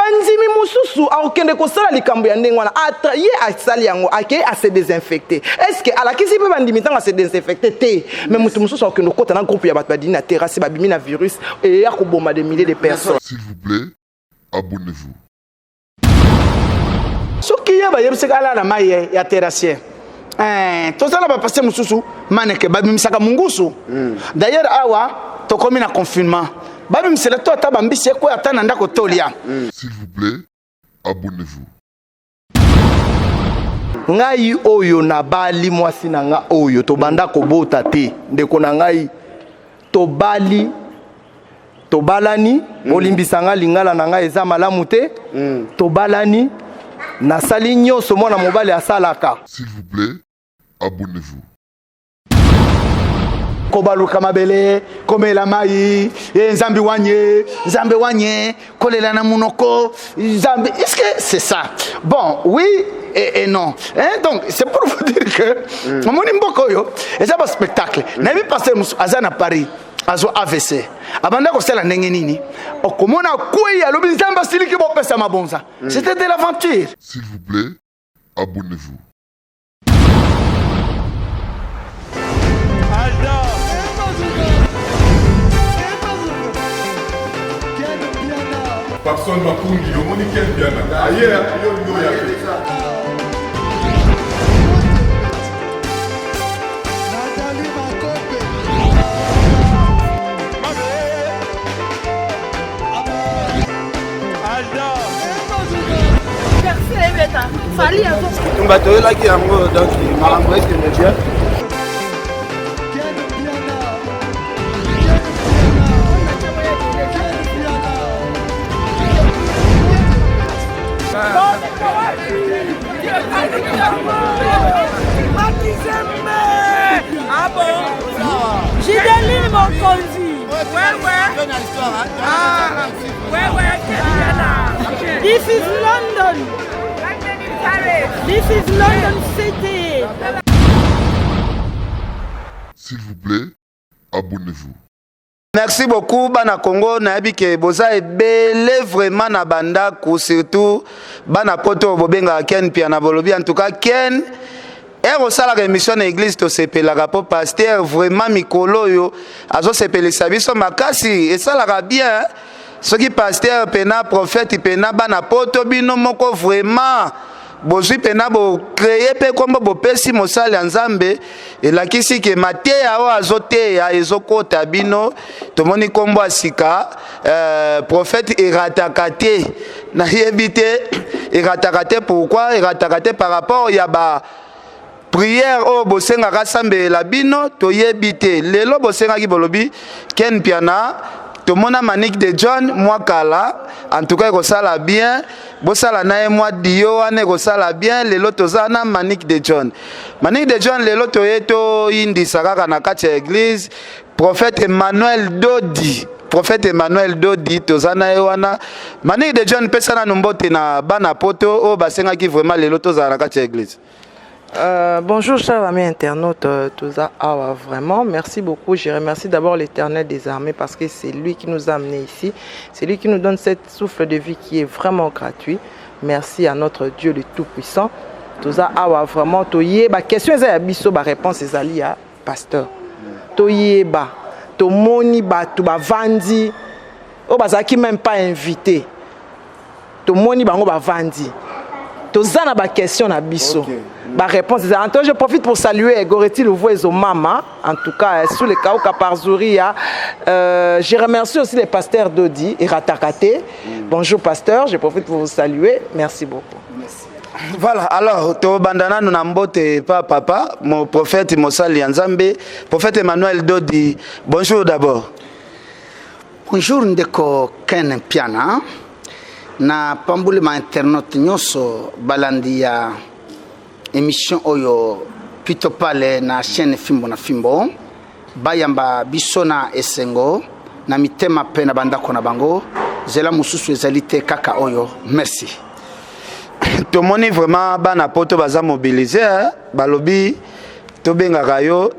bandimi mususu akokende kosala likambo ya ndenge wana ye asali yango akei ase désinfecter. Est-ce que alakisi pe bandimi ntango ase désinfecter te mais mutu mususu akokende kokota na groupe ya bato badini na terrasse babimi na virus et ya koboma des milliers de personnes. S'il vous plaît, abonnez-vous. Soki ya ba yebiseka ala na maye ya terrassier. Tozala ba passer mususu maneke babimisaka mungusu. D'ailleurs awa tokomi na confinement. Babimisela to ata bambisi ko ata na ndako tolia. S'il vous plaît, abonnez-vous. Ngai oyo na bali mwasi na nga oyo to banda ko bota te ndeko na ngai to bali to balani olimbisa nga lingala na nga eza malamu te to balani na sali nyonso mwana mobali asalaka. S'il vous plaît, abonnez-vous. Kobaluka mabele komela mai nzambi wanye kolela na munoko nzambi. Est-ce que c'est ça? Bon, oui et non. Donc c'est pour vous dire que mon imboko yo c'est un spectacle. Nabi passer azana Paris azo AVC abanda ko sala ndenge nini okomona kuyi alobi nzamba siliki bo pesa mabonza. C'était de l'aventure. S'il vous plaît, abonnez-vous. Personne m'a pour dire, on est quel bien là. Ailleurs, il y a fait ça. On va te là qui a donc Marambo est bien. Ah bon? J'ai des lignes mon conduit. Ouais. Ah, ouais. This is London. This is London City. S'il vous plaît, abonnez-vous. Merci beaucoup bana Congo na yebike boza ebele vraiment na banda ko surtout bana poto bobenga Ken pia na bolobi en tout cas Ken ero sala ka émission na église to sepelaka po pasteur vraiment mikolo yo azo sepelisa biso makasi et sala ka bien soki pasteur pena prophète pena bana poto bino moko vraiment bozwi pena bo créer pe kombo bo pesi mosali nzambe elakisi ke mateya o azoteya ezokota bino tomoni kombo asika prophète erataka te na yebite erataka te pourquoi erataka te par rapport ya ba prière o bosenga kasambe la bino to yebite lelo bosenga ki bolobi Ken piana tomona Manique de John moi kala en tout cas kosala bien bosala nae moi dio ane kosala bien lelo tozana Manique de John lelo toyeto indi sakaka na kati ya église prophète Emmanuel Dodi tozana ewana Manique de John pesana nombote na bana poto o basenga ki vraiment lelo tozala na kati ya église. Bonjour chers amis internautes, vraiment merci beaucoup. Je remercie d'abord l'Éternel des armées parce que c'est lui qui nous a amenés ici, c'est lui qui nous donne cette souffle de vie qui est vraiment gratuit. Merci à notre Dieu le Tout-Puissant. Vraiment, ma question est à biso, ma réponse est à pasteur. Toyeba, tomoni batu ba vandi, o bazaki même pas invité. Tomoni bango ba vandi. Tozana ba question na biso. Ma réponse est ça. Je profite pour saluer Goreti Louvoiso Mama, en tout cas sous les cas par Zouria. Je remercie aussi les pasteurs Dodi et Ratakate. Bonjour pasteur, je profite pour vous saluer. Merci beaucoup. Merci. Voilà, alors, to bandana nous n'ambote pas papa, mon prophète Mosali Nzambe, prophète Emmanuel Dodi. Bonjour d'abord. Bonjour ndeko Ken Piana. Na pambule ma internaute nyoso balandi ya émission oyo Pito Pale na chaîne Fimbo na Fimbo bayamba bisona esengo na mitema pe na bandako na bango zela mususu ezalite kaka oyo. Merci. Tomoni vraiment bana poto baza mobiliser balobi to benga kayo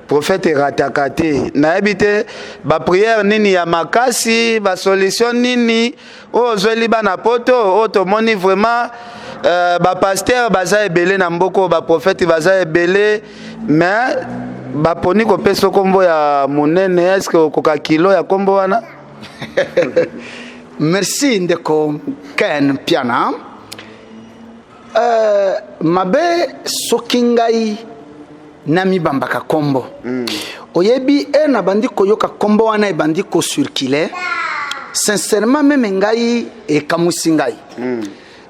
prophète erataka te nayebi te baprière nini ya makasi basolution nini oyo ozweli bana poto oyo tomoni vraiment bapaster baza ebele na mboka baprophète baza ebele mais baponi kopesa kombo ya monene eske okoka kilo ya kombo wana merci ndeko Ken Piana mabe soki ngai namibambaka kombo oyebi na bandi koyoka kombo wana ebandi kocircule sincèrement meme ngai ekamusi ngai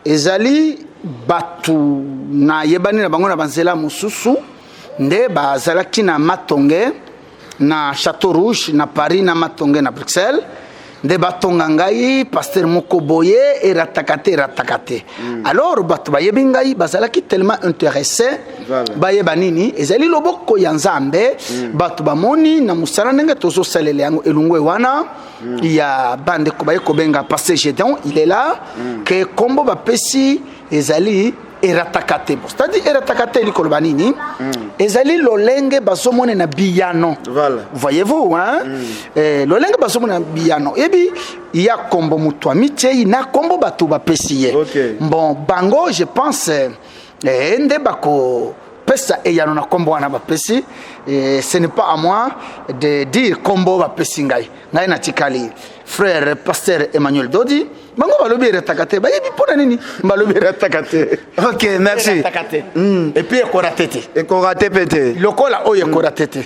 ezali batu na yebani na bango na banzela mosusu nde bazalaki na Matonge na Château Rouge na Paris na Matonge na Bruxelles nde batonga ngai pasteur moko boye eratakate alors batu bayebi ngai bazalaki tellement intéressé bayeba nini ezali loboko ya Nzambe batu bamoni na musala ndenge tozosalela yango elungwe wana ya bande ko baye kobenga pasteur Gédéon il est là que kombo bapesi ezali eratakate c'est-à-dire eratakate likolo banini ezali lolenge bazomone na biyano voyez-vous hein lolenge bazomone na biyano ebi ya kombo mutu amitié na kombo batu bapesi ye bon bango je pense nde bako pesa eyano na kombo wana bapesi ce n'est pas à moi de dire kombo bapesi ngai na tikali frère pasteur Emmanuel Dodi bango balobi eratakate bayebi pona nini balobi eratakate ok merci et puis ekorate pete lokola oyo ekorate te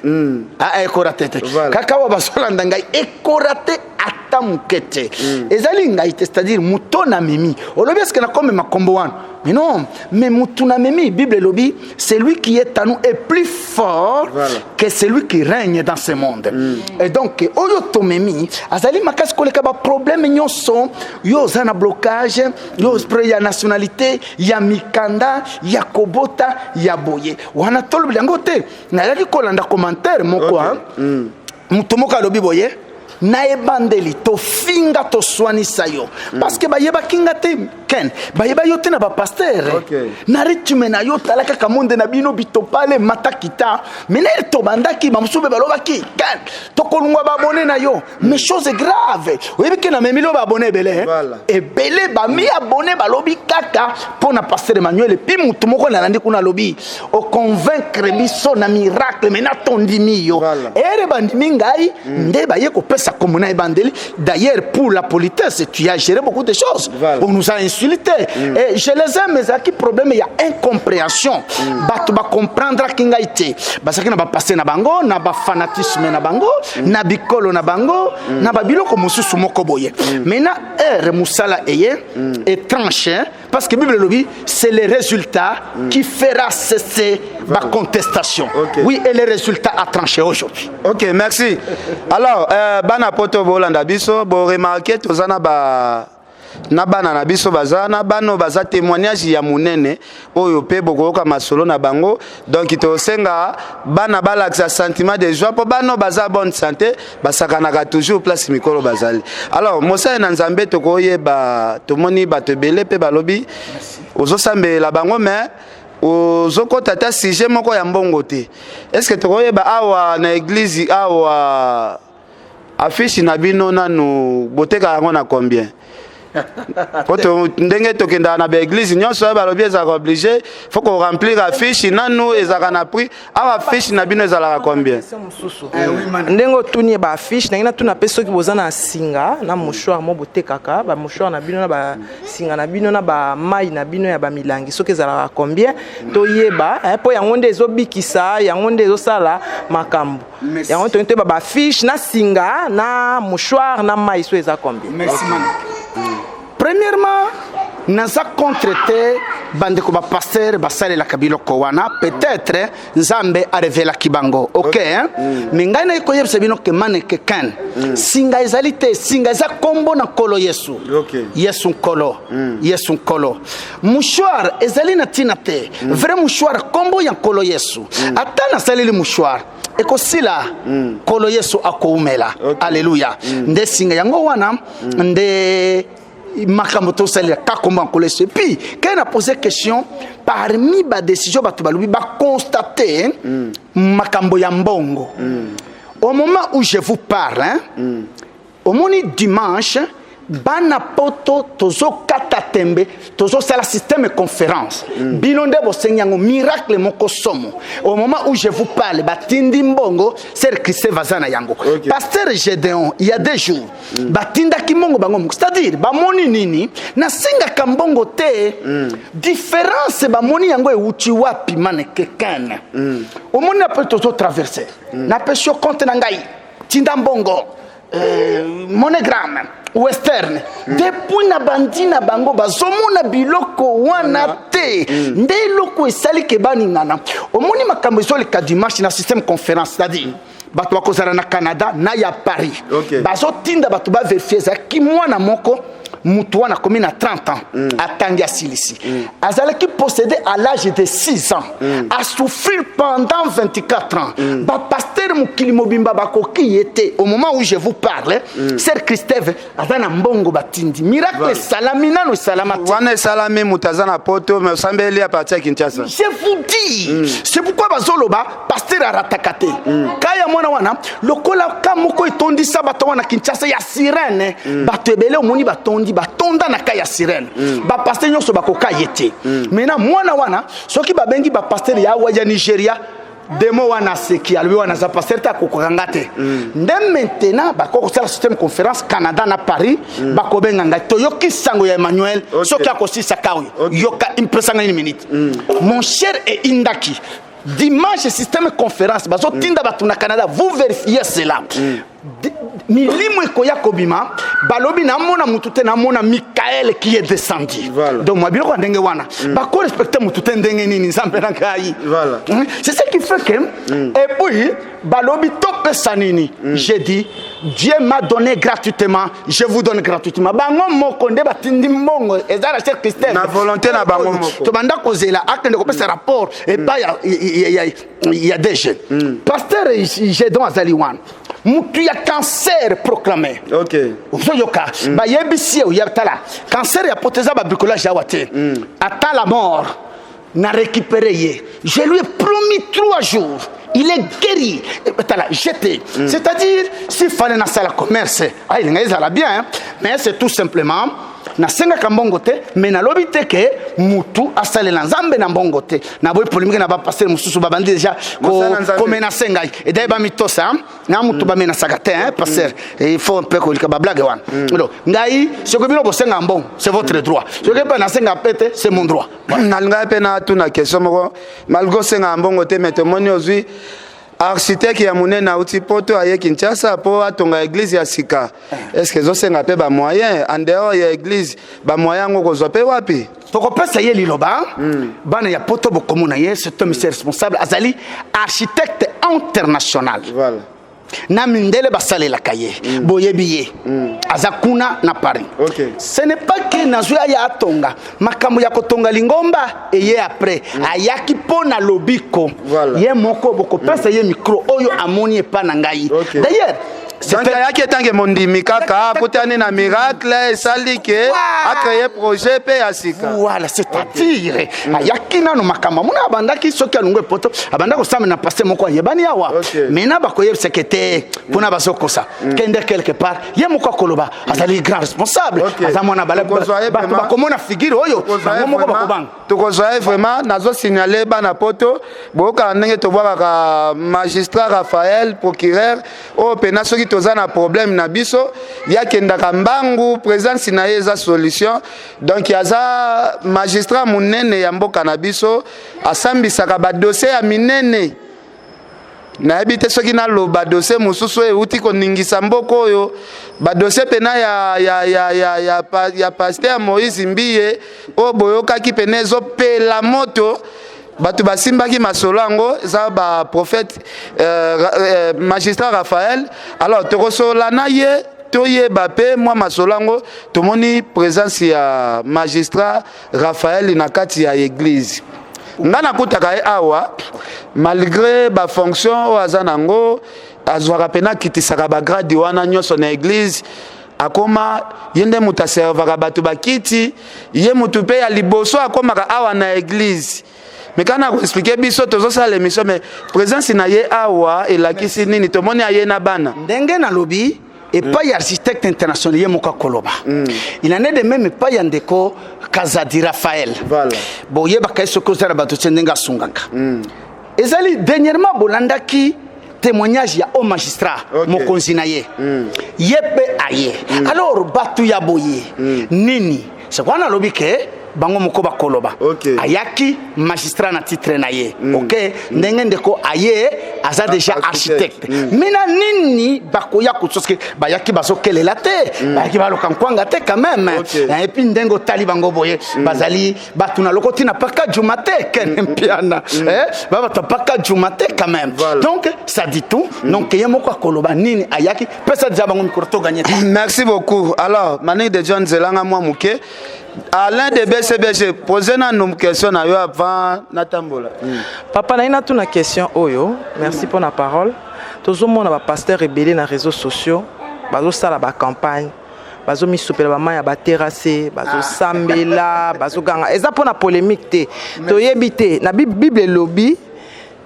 ekorate te kaka wa basolanda ngai ekorate ata mukete ezali ngai te c'est-à-dire mutona mimi olobi est-ce que na comme makombo wana mais non mais mutuna mimi Bible lobi celui qui est en nous est plus fort que celui qui règne dans ce monde et donc oyo tomemi azali makasi koleka ba problème nyonso yo zana blocage yo spray ya nationalité ya mikanda ya kobota ya boye wana tolo bilango te na yaki kolanda commentaire moko muto moko alobi boye na ebandeli to finga to swanisa yo parce que bayeba kinga te Ken bayeba yo te na ba pasteur na ritme na yo talaka kamonde na bino bitopale matakita mena to bandaki mamsube balobaki Ken to kolungwa ba abonné na yo mais chose grave oyebi ke na memilo ba abonné belé et belé ba mi abonné balobi kaka pona pasteur Emmanuel et puis mutu moko na landi kuna lobi o convaincre biso na miracle mena tondimi yo ere bandimi ngai nde baye ko pesa comme ebandeli d'ailleurs pour la politesse tu as géré beaucoup de choses on nous a insulté et je les aime mais qui problème il y a incompréhension batu ba comprendre kinga ite basaki na ba passer na bango na ba fanatisme na bango na bikolo na bango na ba biloko mususu moko boye maintenant musala eye étrange parce que Bible le dit c'est le résultat qui fera cesser ma contestation oui et le résultat a tranché aujourd'hui ok merci alors bana poto bolanda biso bo remarquer tozana ba na bana na biso bazana bano baza témoignage ya munene oyo pe bokoka masolo na bango donc tosenga bana balakisa sentiment de joie po bano baza bonne santé basakanaka toujours place mikolo bazali alors mosa na Nzambe tokoyeba tomoni bato ebele pe balobi ozosambela bango mais ozokota ta sujet moko ya mbongo te est-ce que tokoyeba awa na église awa affiche na bino nanu boteka yango na combien poto ndenge tokenda na ba église nyonso balobi ezaka obligé faut qu'on remplir affiche nanu ezaka na prix awa affiche na bino ezalaka combien ndenge tuni ba affiche na tuna peso ki bozana singa na mouchoir mo botekaka ba mouchoir na bino na ba singa na bino na ba mai na bino ya ba milangi soki ezalaka combien to yeba po yango nde ezobikisa yango nde ezosala makambo yango to ba affiche na singa na mouchoir na mai so ezaka combien merci man. Premièrement, naza contre-té bande ko ba pasteur basale la kabilo ko wana peut-être Nzambe a révélé kibango OK hein mais ngai na ko yebse bino ke mane ke kan singa ezalité singa za kombo na kolo Yesu Yesu kolo Yesu kolo mouchoir ezali na tinate vrai mouchoir kombo ya kolo Yesu atana salili mouchoir ekosila kolo Yesu akoumela alléluia nde singa yango wana nde makambo to salela ka comment en collège. Et puis quand on a posé question parmi ba décision ba to balobi ba constater makambo ya mbongo. Au moment où je vous parle, au moni dimanche, bana poto tozo katatembe tozo sala système conférence bilonde bosenyango miracle moko somo. Au moment où je vous parle batindi mbongo c'est Christ vazana yango pasteur Gédéon il y a des jours batinda kimongo bango c'est-à-dire ba moni nini na singa kambongo te différence ba moni yango e uchi wapi maneke kana au moni na poto tozo traverser na pesho compte na ngai tinda mbongo monogramme western depuis na bandina bango bazomona biloko wana te nde loko esali ke baningana omoni makambo ezoli ka dimanche na système conférence c'est-à-dire bato bakozala na Canada na ya Paris bazotinda bato ba vérifier za ki mwana moko mutu wana komi na 30 ans atangi asilisi azalaki possédé à l'âge de 6 ans a souffrir pendant 24 ans ba pasteur mukili mobimba bakoki yete au moment où je vous parle Sœur Christève azana mbongo batindi miracle salamina no salamati wana salami mutazana poto me sambeli à partir Kinshasa. Je vous dis c'est pourquoi bazoloba pasteur aratakate kaya mwana wana lokola kamoko etondi sabato wana Kinshasa ya sirène bato ebele omoni batondi batonda na kaya sirène ba pasteur nyonso bakoka yete maintenant mwana wana soki babengi ba pasteur ya wa ya Nigeria demo wana seki albi wana za pasteur ta kokanga te nde maintenant bakoko sala système conférence Canada na Paris bakobenga ngai toyoki sango ya Emmanuel soki akosisa kawi yoka impresanga une minute mon cher et indaki dimanche système conférence bazo tinda batu na Canada vous vérifiez cela milimo ekoya kobima balobi na mona mutute na mona Michael qui est descendu donc moi biloko ndenge wana ba ko respecter mutute ndenge nini nzambe na kai c'est ce qui fait que et puis balobi tope sanini j'ai dit Dieu m'a donné gratuitement je vous donne gratuitement bango moko nde batindi mbongo ezala Sœur Christève na volonté na bango moko to banda kozela akende ko pesa rapport et pas il y a des jeunes pasteur Gédéon azali wana mutu ya cancer proclamé yoka ba yebisi o yatala cancer ya poteza ba bricolage ya wate attend la mort na récupérer je lui ai promis 3 jours il est guéri jeté c'est-à-dire s'il fallait na sala commerce il ngeza bien mais c'est tout simplement na senga kambongo te mais na lobite ke mutu asalela nzambe na mbongo te na boy polémique na ba pasteur mususu ba bandi déjà ko mena senga et dai ba mitosa na mutu ba mena sagate pasteur il faut un peu ko ba blague wan donc ngai ce que bino bo senga mbon c'est votre droit ce que pas na senga pete c'est mon droit na ngai pe na tu na question moko malgo senga mbongo te mais témoigne aujourd'hui architecte ya munene auti poto aye Kinshasa po atonga église ya sika est-ce que zo senga pe ba moyen en dehors ya église ba moyen ngoko zo pe wapi toko pesa ye liloba bana ya poto bokomuna ye c'est un monsieur responsable azali architecte international na mindele basalela kaye boyebiye azakuna na Paris ce n'est pas que nazuya ya atonga makambo ya kotonga lingomba et ye après ayaki pona lobiko ye moko boko pesa ye micro oyo amoni pa na ngai d'ailleurs donc ayaki etange mondimi kaka akutani na miracle esali ke a créé projet pe ya sika voilà c'est-à-dire ayaki nano makambo mona abandaki soki alungwe poto abandako same na pasteur moko yebani awa mena bakoye sekete pona basokosa kende quelque part ye moko koloba azali grand responsable azamona bala bakomona figure oyo moko bakobanga tokozwa vraiment nazo signaler bana poto boka ndenge tobwaka magistrat Raphaël procureur o pena soki toza na problème na biso yakendaka mbangu présence na eza solution donc yaza magistrat munene ya mboka na biso asambisaka ba dossier ya minene na ebite soki na loba dossier mususu euti koningisa mboko oyo ba dossier pena ya pasteur Moïse Mbiye o boyokaki pena ezopela moto batu basimbaki masolo yango eza ba prophète magistrat Raphaël alors tokosola na ye toyeba pe mwa masolo yango tomoni présence ya magistrat Raphaël na kati ya église nga nakutaka ye awa malgré ba fonction o aza nango azwaka pena kitisaka ba grade wana nyonso na église akoma yende muta servaka bato bakiti ye mutu pe ya liboso akomaka awa na église mais kana ko expliquer biso tozo sala l'émission mais présence na ye awa elakisi nini tomoni aye na bana ndenge na lobi et pas architecte international ye moka koloba il en est de même pas yandeko Kazadi Raphaël voilà bon ye bakaïso ko zara bato tsendenga sunganga ezali dernièrement bolanda ki témoignage ya au magistrat mokonzi na ye yebe aye alors batu ya boye nini c'est quoi na lobi ke bango moko bakoloba ayaki magistrat na titre na ye ndenge ndeko aye aza déjà architecte mina nini bakoya kusoske bayaki bazokelela te bayaki baloka nkwanga te quand même et puis ndengo tali bango boye bazali batu na lokoti na paka jumate ken mpiana baba ta paka jumate quand même donc ça dit tout donc ye moko akoloba nini ayaki pesa déjà bango mikoro to gagner. Merci beaucoup. Alors Mani de John Zelanga moi muke Alain de BCBG, posez une question avant Natambola. Papa, na ina tuna question oyo. Merci pour la parole. Toujours mon pasteur rebellé dans les réseaux sociaux. Bazo sala ba campagne. Bazo mi soupela ba maya ba terrasser, bazo sambela, bazo ganga. Eza pour la polémique te. To yebite na Bible lobby.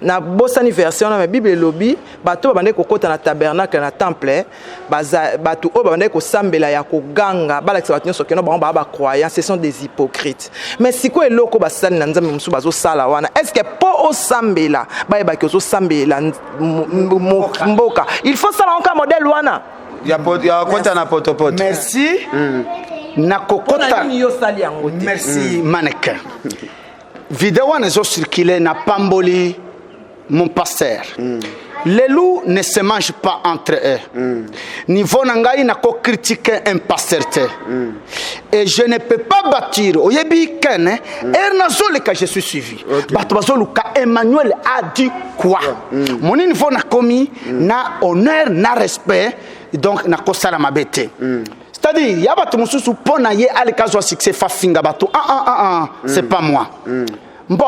Na bosani version na Bible lobby bato babande kokota na tabernacle na temple bato o babande ko sambela ya ko ganga balakisa bato nyonso keno ba croyants ce sont des hypocrites mais siko eloko basali na nzambe musu bazo sala wana est-ce que po o sambela ba ba ko sambela mboka il faut sala encore modèle wana ya kota na potopoto merci na kokota merci mannequin vidéo na zo circuler na pamboli mon pasteur. Les loups ne se mangent pas entre eux. Niveau nangai na ko critiquer un pasteur. Et je ne peux pas bâtir. Oyebi ken ernazo le ka je suis suivi. Bato bazo luka Emmanuel a dit quoi? Mon niveau na komi na honneur na respect donc na ko sala mabete. C'est-à-dire ya bato mususu pona ye alikazo succès fa finga bato c'est pas moi. Bon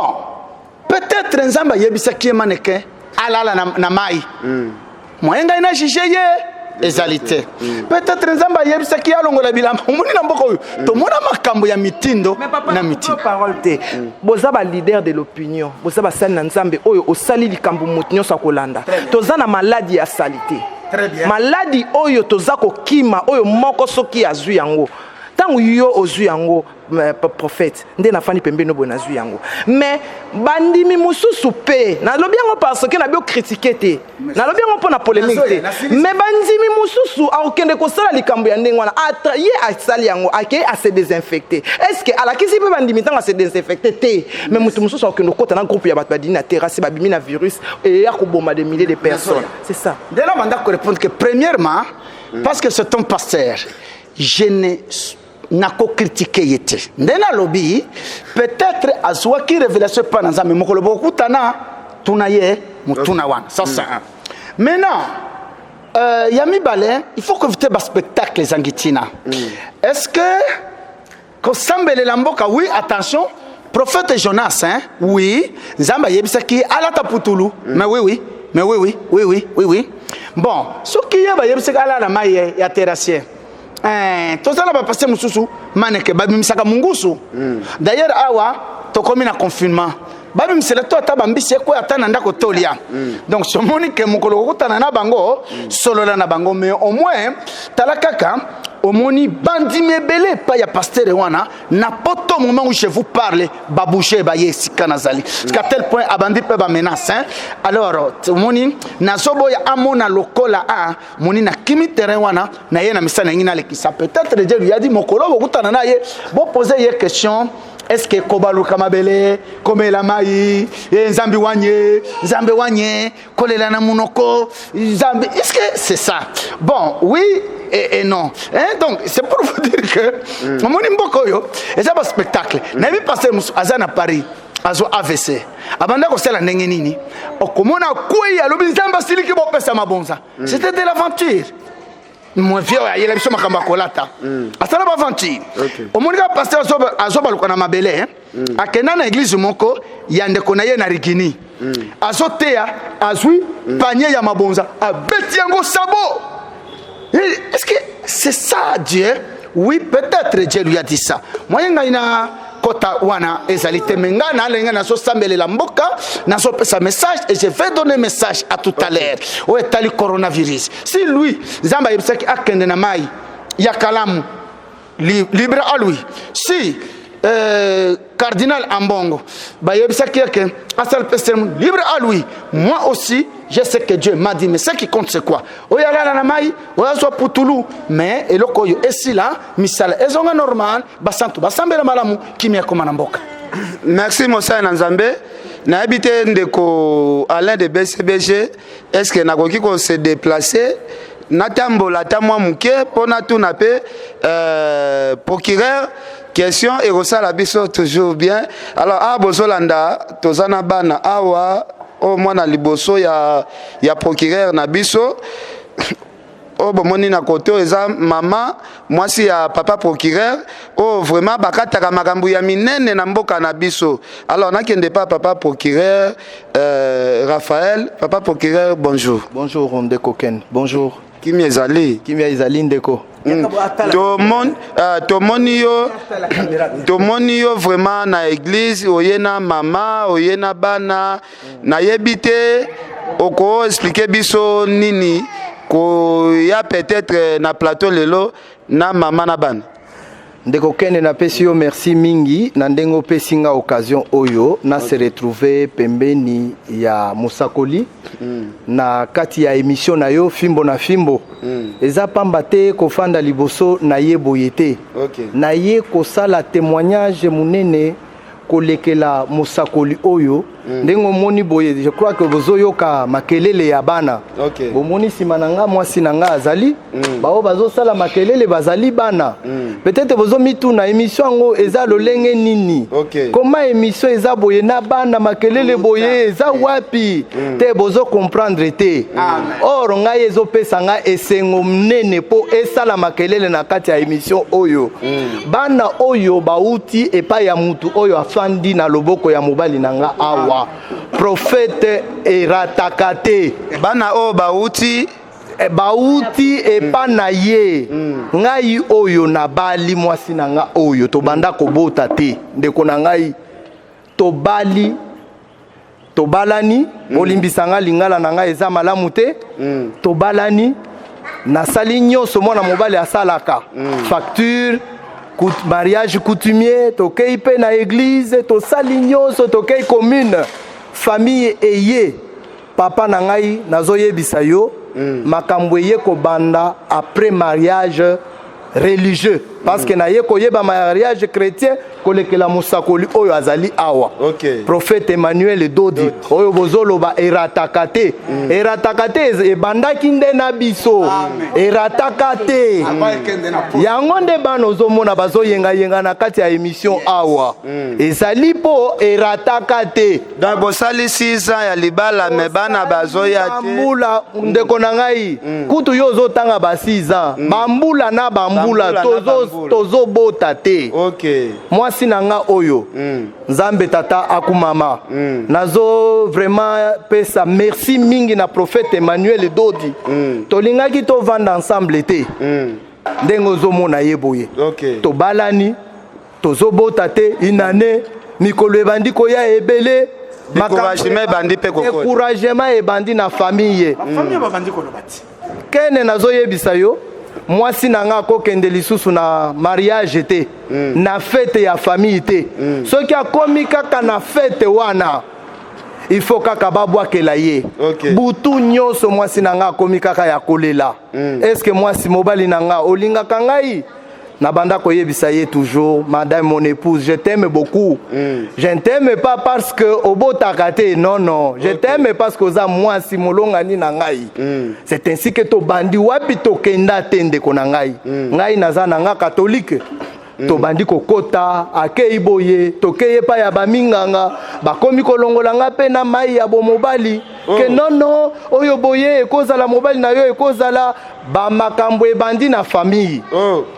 peut-être nzamba yebisa ki maneke alala na mai moyenga ina jije ye ezalité peut-être nzamba yebisa ki alongola bilamba omoni na mboko oyo to mona makambo ya mitindo na mitindo parole te boza ba leader de l'opinion boza ba sali na nzambe oyo osali likambo mutinyo sa kolanda toza na maladie ya salite maladie oyo toza ko kima oyo moko soki azwi yango tangu yo ozwi yango prophète nde na fani pembe no bona zwi yango mais bandimi mususu pe na lobi yango parce que na bio critiquer te na lobi yango pona polémique te mais bandimi mususu akende ko sala likambo ya ndenge wana ye asali yango ake a se désinfecter est-ce que ala kisi pe bandimi tanga se désinfecter te mais mutu mususu akende ko kota na groupe ya bato badini na terrasse babimi na virus et ya ko bomba des milliers de personnes c'est ça de là manda ko répondre que premièrement parce que c'est ton pasteur je ne nako critiquer yete ndena lobby peut-être azwa ki révélation pas dans nzambe mokolo bokutana tuna ye mutuna wana ça c'est un maintenant yami balé il faut que vous te spectacle les angitina est-ce que ko sambele la mboka oui attention prophète Jonas hein oui nzamba yebisa ki alata putulu mais oui bon ce qui yeba yebisa ala na maye ya terrassier tout ça là va passer mususu maneke babi misaka mungusu d'ailleurs awa to komi na confinement babi misela to ata bambisi ko ata na ndako tolia donc ce monique mukolo kutana na bango solo na bango mais au moins talakaka omoni bandi mebele pa ya pasteur wana na poto moment où je vous parle baboucher ba yesika nazali jusqu'à tel point abandi pe ba menace hein alors omoni na sobo ya amona lokola a moni na kimi terrain wana na ye na misana ngina le kisa peut-être Dieu lui a dit mokolo bokutana na ye bo poser ye question est-ce que kobalu kamabele komela mai nzambi wanye kolela na munoko nzambi est-ce que c'est ça bon oui et non hein donc c'est pour vous dire que moni mboko yo et ça va spectacle na bi passer azana Paris azo AVC abanda ko sala ndenge nini okomona kwe ya lobi nzamba siliki bo pesa mabonza c'était de l'aventure mon vieux il a besoin makamba kolata asala ba aventure omonika pasteur azo baluka na mabele akenda na église moko ya ndeko na ye na rigini azo teya azwi panier ya mabonza abeti yango sabo Est-ce que c'est ça Dieu? Oui, peut-être Dieu lui a dit ça. Moi, il kota wana ezalité menga na lenga na so sambele la mboka na so pesa message et je vais donner message à tout à l'heure. O etali coronavirus. Si lui, zamba yebsaki akende na mai ya kalamu libre à lui. Si cardinal Ambongo ba yebsaki ke asal pesem libre à lui. Moi aussi, je sais que Dieu m'a dit mais ce qui compte c'est quoi? Oyala na mai, oya so putulu mais eloko yo esila misala ezonga normal basantu basambela malamu kimia koma na mboka. Merci Mosa Nzambe. Na habité ndeko Alain de BCBG, est-ce que nakoki ko se déplacer natambola tamwa muke pona tuna pe procureur question et rosala biso toujours bien. Alors a bozolanda tozana bana awa o mwana liboso ya procureur na biso o bomoni na côté eza mama mwasi ya papa procureur o vraiment bakataka makambo ya minene na mboka na biso. Alors nakende pas papa procureur Raphaël, papa procureur bonjour. Bonjour Ndeko Ken. Bonjour. Kimia ezali Ndeko. Tomoni yo vraiment na église oyena mama oyena bana na yebite oko expliquer biso nini ko ya peut-être na plateau lelo na mama na bana. Ndeko Ken na pesi yo merci mingi na ndengo pesi nga occasion oyo na se retrouver pembeni ya Musakoli na kati ya émission na yo fimbo na fimbo eza pamba te kofanda liboso na ye boyete na ye kosala témoignage munene kolekela Musakoli oyo ndengo moni boye je crois que bozoyoka makelele ya bana bomoni sima nanga mwasi nanga azali bao bazosala makelele bazali bana peut-être bozo mituna émission ngo eza lolenge nini comment émission eza boye na bana makelele boye eza wapi te bozo comprendre te or nga yezo pesa nga esengo mnene po esala makelele na kati ya émission oyo bana oyo bauti epa ya mutu oyo afandi na loboko ya mobali nanga awa prophète eratakate bana o bauti epa na ye ngai oyo na bali mwasi na nga oyo tobanda kobota te ndeko na ngai tobalani olimbisa nga lingala na ngai eza malamu te tobalani nasali nyonso mwana mobali asalaka facture mariage coutumier tokei pe na église tosali nyonso tokei commune famille eye papa na ngai nazoyebisa yo makambo eye kobanda après mariage religieux parce que na ye koyeba mariage chrétien kolekela Musakoli oyo azali awa prophète Emmanuel Dodi oyo bozoloba eratakate eratakate ebandaki nde na biso eratakate yango nde bana ozomona bazoyenga na kati ya émission awa ezali po eratakate donc bosali 6 ans ya libala me bana bazoya te mbula ndeko na ngai kutu yo ozotanga ba 6 ans bambula na bambula tozo bota te mwasi na nga oyo Nzambe tata akumama nazo vraiment pesa merci mingi na prophète Emmanuel Dodi tolingaki to vanda ensemble te ndengo zomona yeboye tobalani tozo bota te inane mikolo ebandi koya ebele encouragement ebandi na famille babandi kolobati kene nazo yebisa yo mwasi nanga kokende lisusu na mariage te na fête ya famille te soki akomi kaka na fête wana il faut kaka babwakela ye butu nyonso mwasi nanga akomi kaka ya kolela est-ce que mwasi mobali nanga olingaka ngai na banda koyebisa ye toujours madame mon épouse je t'aime beaucoup je ne t'aime pas parce que obotaka te non je t'aime parce que oza mwasi molongani na ngai c'est ainsi que to bandi wapi tokenda te ndeko na ngai ngai naza na nga catholique tobandi kokota akei boye tokeye pa ya baminganga bakomi kolongola nga pe na mai ya bomobali ke non oyo boye ekozala mobali na yo ekozala bamakambo ebandi na famille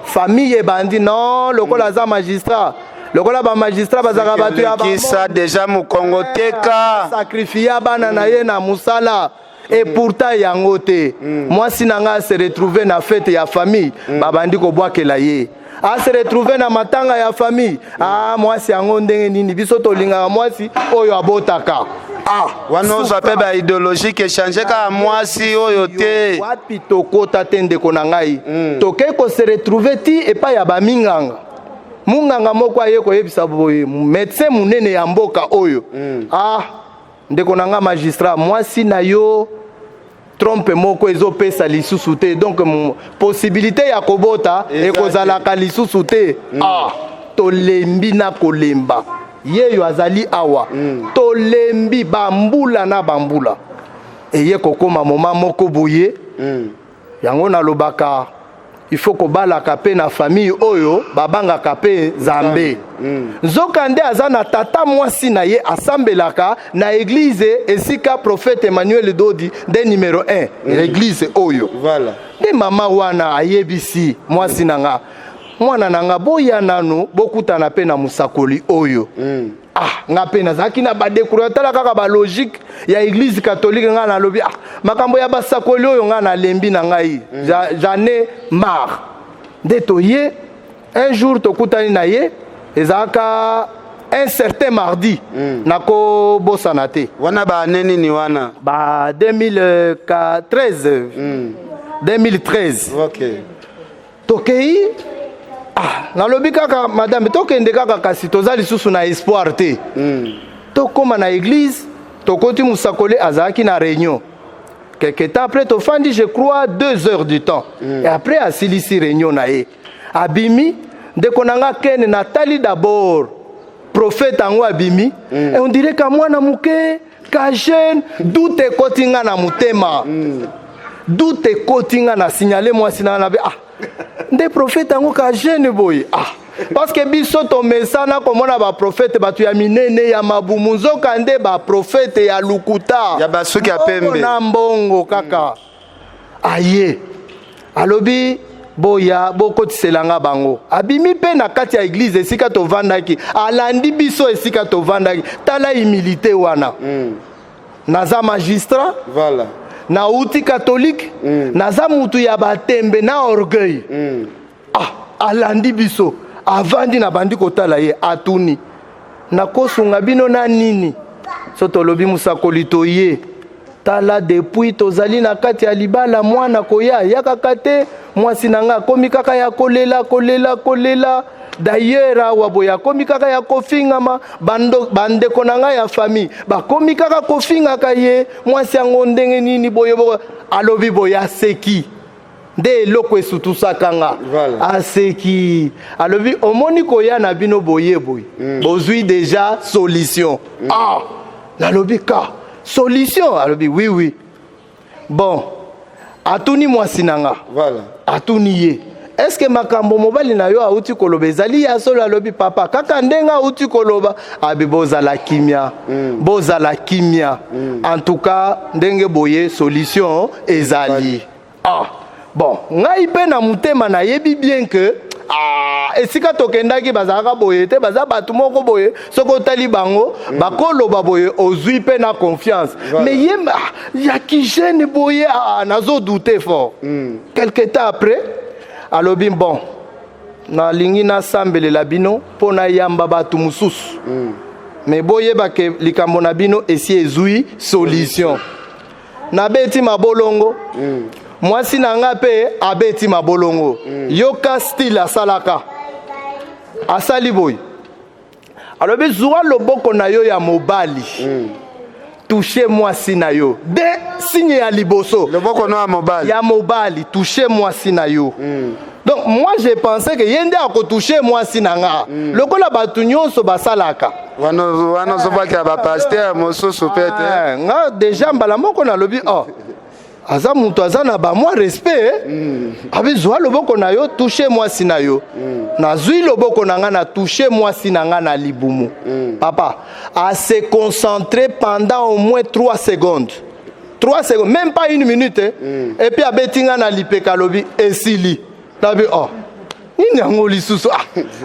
famille ebandi non lokola za magistrat lokola ba magistrat bazaka batu ya kisa déjà mukongo teka sacrifier bana na ye na musala Et pourtant yango te moi si nanga se retrouver na fête ya famille babandi ko bwakela ye a se retrouver na matanga ya famille moi si yango ndenge nini biso to linga moi si oyo abotaka wana ozape ba idéologie ke changer ka moi si oyo te wapi tokota te ndeko na ngai toke ko se retrouver ti epa ya ba minganga munganga moko aye ko yebisa boye médecin munene ya mboka oyo ndeko na nga magistrat moi si na yo trompe moko ezopesa lisusu te donc possibilité ya kobota ekozalaka lisusu te tolembi na kolemba yeyo azali awa tolembi bambula na bambula eye kokoma moma moko boye yango nalobaka il faut kobalaka pe na famille oyo babangaka pe Nzambe nzokande aza na tata mwasi na ye asambelaka na église esika prophète Emmanuel Dodi de numéro 1 l'église oyo voilà de mama wana ayebisi mwasi nanga mwana nanga boya nanu bokutana pe na musakoli oyo nga pe nazaki na badekura tala kaka ba logique ya église catholique nga na lobi makambo ya basakoli oyo nga na lembi na ngai j'en ai marre de toye un jour tokutani na ye ezaka un certain mardi nako bosana te wana ba neni ni wana ba 2013 2013 OK tokei nalobi kaka madame tokende kaka kasi toza lisusu na espoir te tokoma na église tokoti musakoli azalaki na réunion quelque temps après tofandi je crois 2 heures du temps et après asilisi réunion na ye abimi ndeko nanga kene natali d'abord prophète ango abimi et on dirait ka mwana muke ka jeune doute ekotinga na mutema doute ekotinga na signaler mwasi na be nde prophète ango ka jeune boy parce que biso to mesana komona ba prophète batu ya minene ya mabumu nzoka nde ba prophète ya lukuta ya basuki ya pembe na mbongo kaka aye alobi boya bokotiselanga bango abimi pe na kati ya église esika tovandaki alandi biso esika tovandaki tala humilité wana naza magistrat voilà na uti catholique naza mutu ya batembe na orgueil alandi biso avandi na bandi kotala ye atuni nakosunga bino na nini so tolobi musakoli toye tala depuis tozali na kati ya libala mwana koya yakaka te mwasi nanga komi kaka ya kolela d'ailleurs awa boya komi kaka ya kofingama bandeko nanga ya famille bakomi kaka kofingaka ye mwasi yango ndenge nini boye alobi boya seki nde eloko esutusaka nga aseki alobi omoni koya na bino boye bozwi déjà solution nalobi ka solution alobi oui bon atuni mwasi nanga voilà atuni ye est-ce que makambo mobali na yo auti koloba ezali ya solo alobi papa kaka ndenga auti koloba abi bozala kimia en tout cas ndenge boye solution ezali bon ngai pe na mutema na yebi bien que esika tokendaki bazalaka boye te baza batu moko boye soko tali bango bakoloba boye ozwi pe na confiance mais ye ya ki jeune boye nazo douter fort quelque temps après alobi bon nalingi nasambelela bino mpo nayamba bato mosusu mais boyeba ke likambo na bino esi ezwi solution nabeti mabolongo mwasi na nga mpe abeti mabolongo yoka style asalaka asali boye alobi zwa loboko na yo ya mobali toucher mwasi na yo de signe ya liboso loboko na mobali ya mobali toucher mwasi na yo donc moi j'ai pensé que yende ako toucher mwasi na nga lokola batu nyonso basalaka wana zobaki ba pasteur mosusu pete nga déjà mbala moko na lobi aza mutu aza na ba moi respect abi zwa loboko na yo toucher mwasi na yo nazwi loboko na nga na toucher mwasi na nga na libumu papa à se concentrer pendant au moins 3 secondes 3 secondes même pas 1 minute et puis abeti nga na lipeka lobi esili nabi nini yango lisusu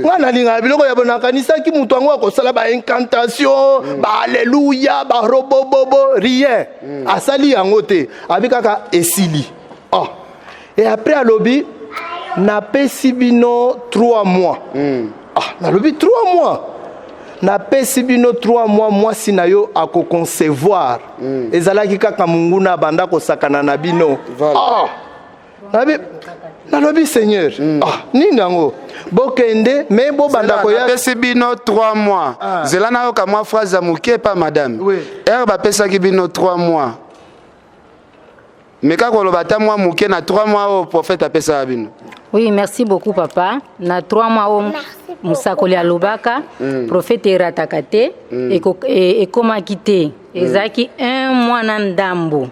nga nalinga biloko ya bonakanisaki mutu yango akosala baincantation baalleluya barobobobo rien asali yango te abi kaka esili et après alobi napesi bino 3 mois nalobi 3 mois napesi bino 3 mois mwasi na yo akoconcevoir ezalaki kaka munguna banda kosakana na bino nalobi Seigneur nini yango bokende me bobanda koya napesi bino 3 mois zela na yo ka mwa phrase ya moke pa madame bapesaki bino 3 mois mais kaka koloba ta mwa moke na 3 mois au prophète apesaka bino. Oui, merci beaucoup papa. Na 3 mois au musakoli alobaka prophète eratakate et koma kité ezaki 1 mois na ndambo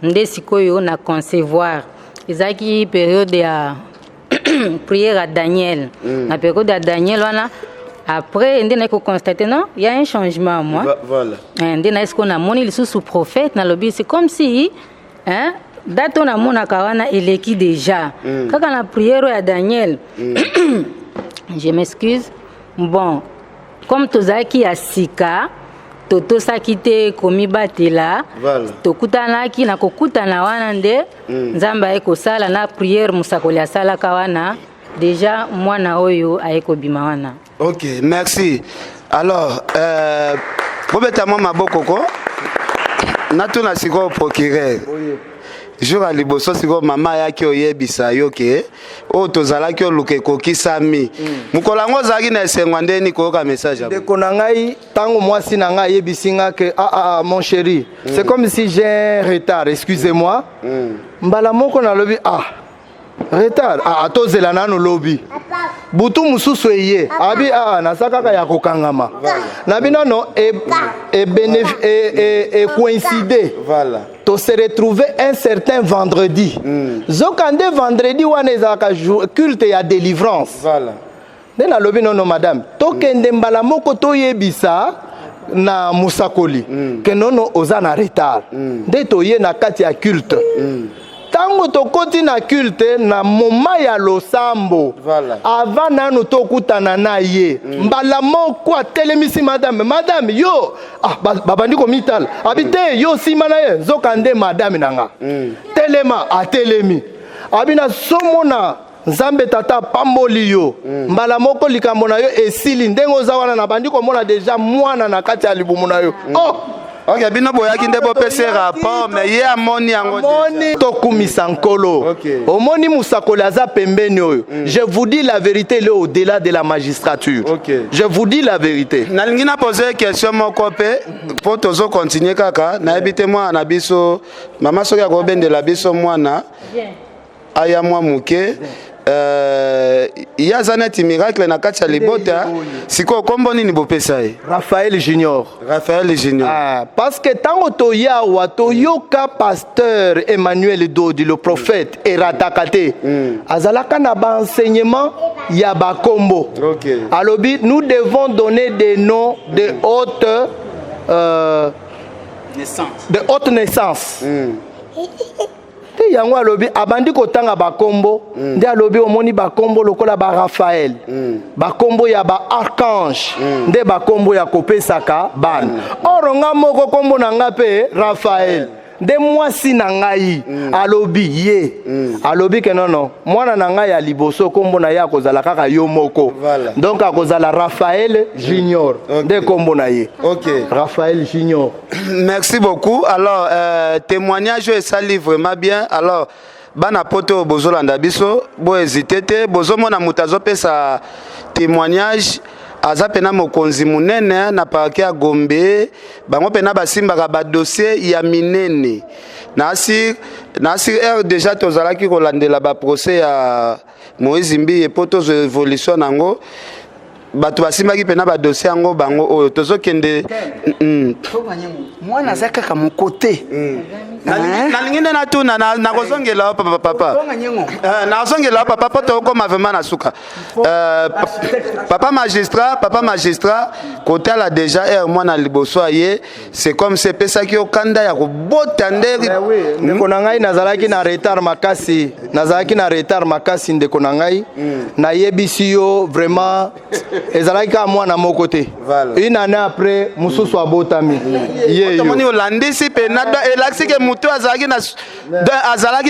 nde sikoyo na concevoir ezaki période ya prière à Daniel na période à Daniel wana après ndé na ko constater non il y a un changement moi voilà ndé na est-ce qu'on a moni sous prophète na lobby c'est comme si hein date on a mona kawana eleki déjà kaka na prière à Daniel je m'excuse bon comme tozaki ya sika toto sakite komi batela tokutanaki na kokutana wana nde nzamba ekosala na prière musakoli asala kawana déjà mwana oyo ayeko bima wana. OK, merci. Alors bobeta mwa maboko ko natuna siko procureur jour à liboso siko mama yaki oyebisa yo ke o tozalaki oluke kokisami mukolango zaki na esengwa ndeni koyoka message de konangai tango mwasi na ngai yebisinga ke mon chéri c'est comme si j'ai un retard excusez-moi mbala moko na lobi retard atozela nano lobi butu mususu eye abi nasaka ya kokangama na binono et coïncider to se retrouver un certain vendredi zokande vendredi wana ezaka culte ya délivrance nde na lobi nono madame tokende mbala moko toyebisa na musakoli ke nono oza na retard nde toye na kati ya culte tango tokoti na culte na moma ya losambo avant nanu tokutana na ye mbala moko atelemisi madame yo babandi komitala abite yo sima na ye nzokande madame nanga telema atelemi abina somona nzambe tata pamboli yo mbala moko likambo na yo esili ndenge oza wana na bandi komona deja mwana na kati ya libumu na yo OK, bino boyaki nde bopese rapport mais ye amoni yango moni tokumisa nkolo omoni musakoli aza pembeni oyo je vous dis la vérité il est au-delà de la magistrature je vous dis la vérité nalingi na poser question moko pe po tozo continuer kaka nayebi te mwana na biso mama soki akobendela biso mwana aya mwa muke ya zaneti miracle na kati ya libota siko kombo nini bopesa ye Raphaël Junior parce que tango toya wa toyoka pasteur Emmanuel Dodi le prophète eratakate azalaka na ba enseignement ya ba kombo alobi nous devons donner des noms de haute naissance te yango alobi abandi kotanga bakombo nde alobi omoni bakombo lokola ba Raphaël bakombo ya ba archange nde bakombo ya kopesaka bana oronga moko kombo na nga pe Raphaël nde mwasi na ngai alobi ye alobi ke non mwana na ngai ya liboso kombo na ye akozala kaka yo moko donc akozala Raphaël Junior nde kombo na ye Raphaël Junior. Merci beaucoup. Alors témoignage esali vraiment bien. Alors bana poto bozolanda biso bo hésiter te bozomona mutazo pesa témoignage aza pena mokonzi munene na parquet ya Gombe bango pena basimbaka ba dossier ya minene nasi déjà tozalaki kolandela ba procès ya Moïse Mbi poto évolution nango bato basimbaki pena ba dossier yango bango oyo tozokende mwana zaka ka mokote nalingine na tuna na kozongela papa na kozongela papa poto koma vraiment na suka papa magistrat kotala déjà moi na liboso aye c'est comme c'est pesa ki okanda ya kobota nderi ndeko na ngai nazalaki na retard makasi ndeko na ngai na yebisi yo vraiment ezalaki ka mwana moko te une année après mususu abotami yeyo moni olandisi pena elaxi ke mutu azalaki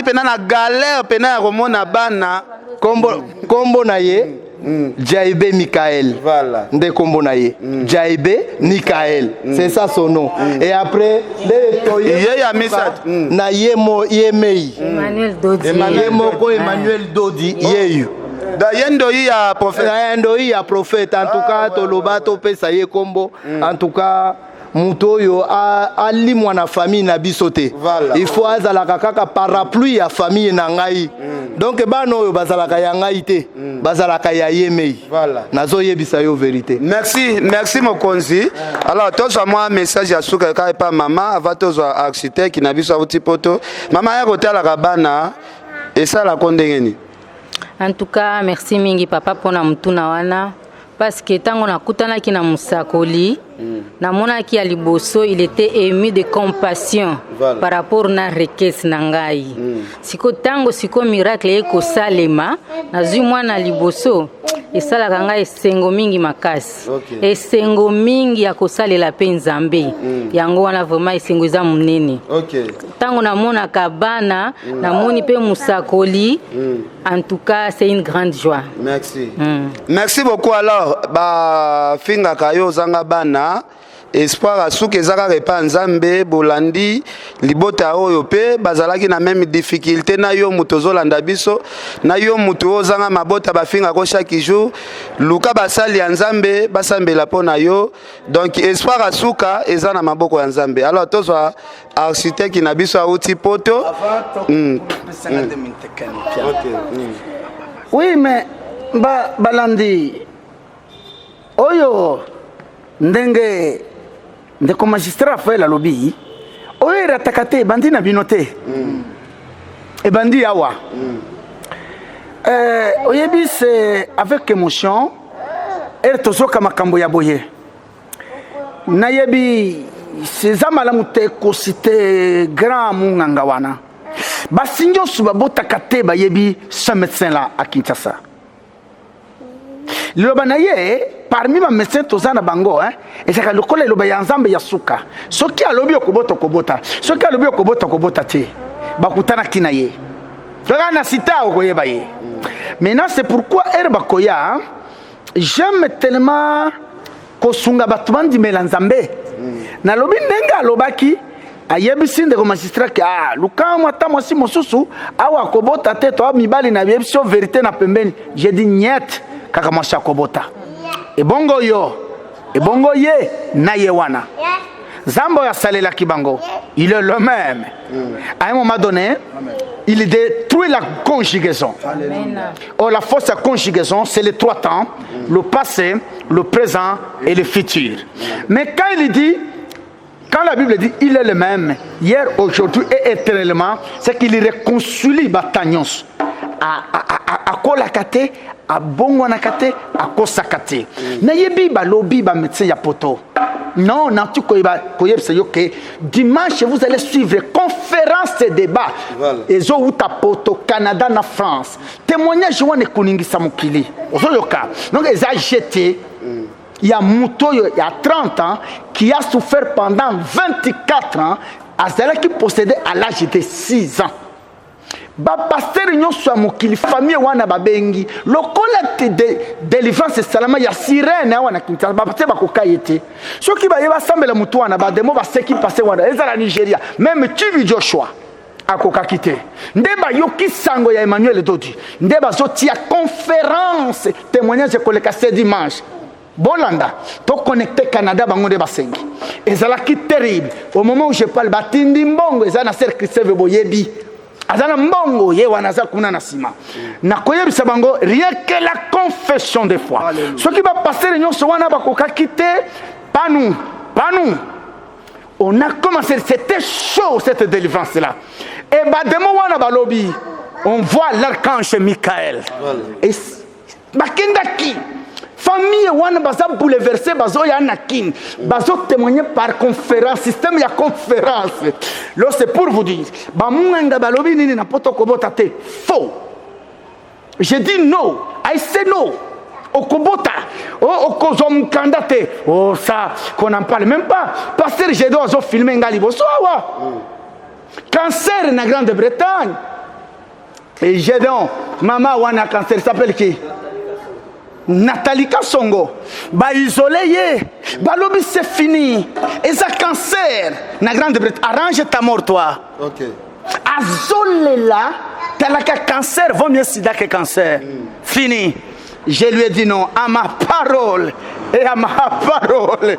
pena na galère pena ya komona bana kombo na ye Jaibe Michael nde kombo na ye Jaibe Michael c'est ça son nom et après na yemei Emmanuel Dodi yeyo Yendoi ya prophète en tout cas tolobato pesa ye kombo en tout cas mutoyo ali mwana famille na bisote il faut azalaka kaka parapluie ya famille na ngai donc bano oyo bazalaka ya ngai te bazalaka ya yemei nazo yebisa yo vérité. Merci mokonzi. Alors tozwa moi message ya suka ka pa mama avant tozwa architecte na biso uti poto mama ya kotala kabana esala kondengeni. En tout cas merci mingi papa pona mutuna wana parce que tango nakutanaki na musakoli namonaki ya liboso il était ému de compassion par rapport na requête na ngai siko tango siko miracle ekosalema nazwi mwana liboso esalaka ngai esengo mingi makasi esengo mingi ya kosalela mpe nzambe yango wana vraiment esengo eza monene tango namonaka bana namoni mpe musakoli en tout cas c'est une grande joie. Merci beaucoup. Alors finga kayo zanga bana espoir asuka ezaka repa nzambe bolandi libota oyo pe bazalaki na même difficulté na yo muto zolanda biso na yo muto ozanga mabota bafinga ko chaque jour luka basali ya nzambe basambela pona yo donc espoir asuka eza na maboko ya nzambe. Alors tozwa architecte na biso auti poto oui mais balandi oyo ndenge ndeko magistrat fait la lobby oyo erataka te ebandi na bino te ebandi awa oyebi c'est avec émotion ere tozoka makambo ya boye nayebi seza malamu te kosite grand munganga wana basi nyonso babotaka te bayebi ce médecin là à Kinshasa liloba na ye parmi ba médecin toza na bango ezaka lokola liloba ya nzambe ya suka soki alobi okobota soki alobi okobota te bakutanaki na ye toka na sita okoyeba ye maintenant c'est pourquoi ere bakoya j'aime tellement kosunga bato bandimela nzambe nalobi ndenge alobaki ayebisi ndeko magistrat ke lukamwa ata mwasi mosusu awa akobota te toa mibali na yebisi yo vérité na pembeni je dis niet kaka mwasi akobota ebongo yo ebongo ye na ye wana zambo ya salelaki bango il est le même à un moment donné il détruit la conjugaison. Or la fausse conjugaison c'est les trois temps, le passé, le présent et le futur. Mais quand il dit, quand la Bible dit il est le même hier, aujourd'hui et éternellement, c'est qu'il réconcilie Batagnos à kolakate, à bongwanakate, à kosakate. Nayebi balobi ba médecin ya poto. Non, tu que dimanche vous allez suivre conférence et débat. Et zo uta poto Canada na France. Témoignage wane kuningisa mukili. Ozoyoka. Donc ils ont jeté il y a Mouto, il y a 30 ans, qui a souffert pendant 24 ans, à celle qui possédait à l'âge de 6 ans. Ba pasteur nyonso ya mokili famille wana babengi lokola te délivrance salama ya sirène wana Kinshasa ba pasteur bakoka yete soki ba yeba sambela mutu wana ba demo ba seki passer wana ezala Nigeria même Chivi Joshua akoka kite ndeba yoki sango ya Emmanuel Dodi ndeba zoti ya conférence témoignage koleka ce dimanche Bolanda, pour connecter Canada, bango de basengi. Et ça qui terrible. Au moment où je parle, batindi mbongo, ça na ser Christophe Boyebi. Azana mbongo, ye wanaza kuna nasima. Na koyebi sabango, rien que la confession de foi. Ce qui va passer, l'union se wana bakoka quitter, pas nous. on a commencé, c'était chaud cette délivrance-là. Et Bademo wana balobi, on voit l'archange Michael. Et Bakendaki, famille wana baza bouleversé, bazo ya nakin, bazo témoigner par conférence, système ya conférence. Là c'est pour vous dire, bamunga balobi nini na poto kobota te, faux. J'ai dit non, I say no. Okobota, okozom kandate, ça qu'on n'en parle même pas. Pasteur Gédo a filmé ngali bosoawa. Cancer na Grande-Bretagne. Et Gédon, maman wana cancer s'appelle qui? Nathalie Kassongo. Ba isolé ye. Balobi c'est fini. Et ça cancer na Grande-Bretagne. Arrange ta mort toi. Ok. Azolela, talaka cancer vaut mieux sida que cancer. Fini. Je lui ai dit non à ma parole et à ma parole.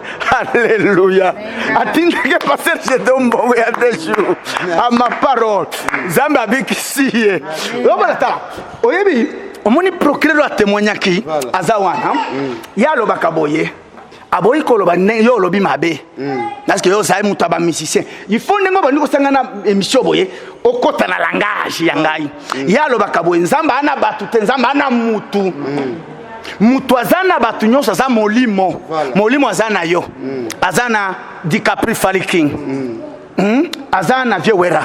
Alléluia. Attendez que passer chez Dombo il y a des jours. À ma parole. Zamba bikisi. Voilà ta. Oyebi, on m'a procureur a témoigné qui azawana. Ya lo bakaboye. Aboyi koloba yo lobi mabe. Parce que yo sai mutu ba musicien. Il faut nengo ba ndiko sangana émission boye. Okota na langage yangai. Ya lo bakaboye nzamba ana batu te nzamba ana mutu. Mutu azana batu nyonso aza molimo. Molimo azana yo. Azana DiCaprio Faliking. Azana viewera.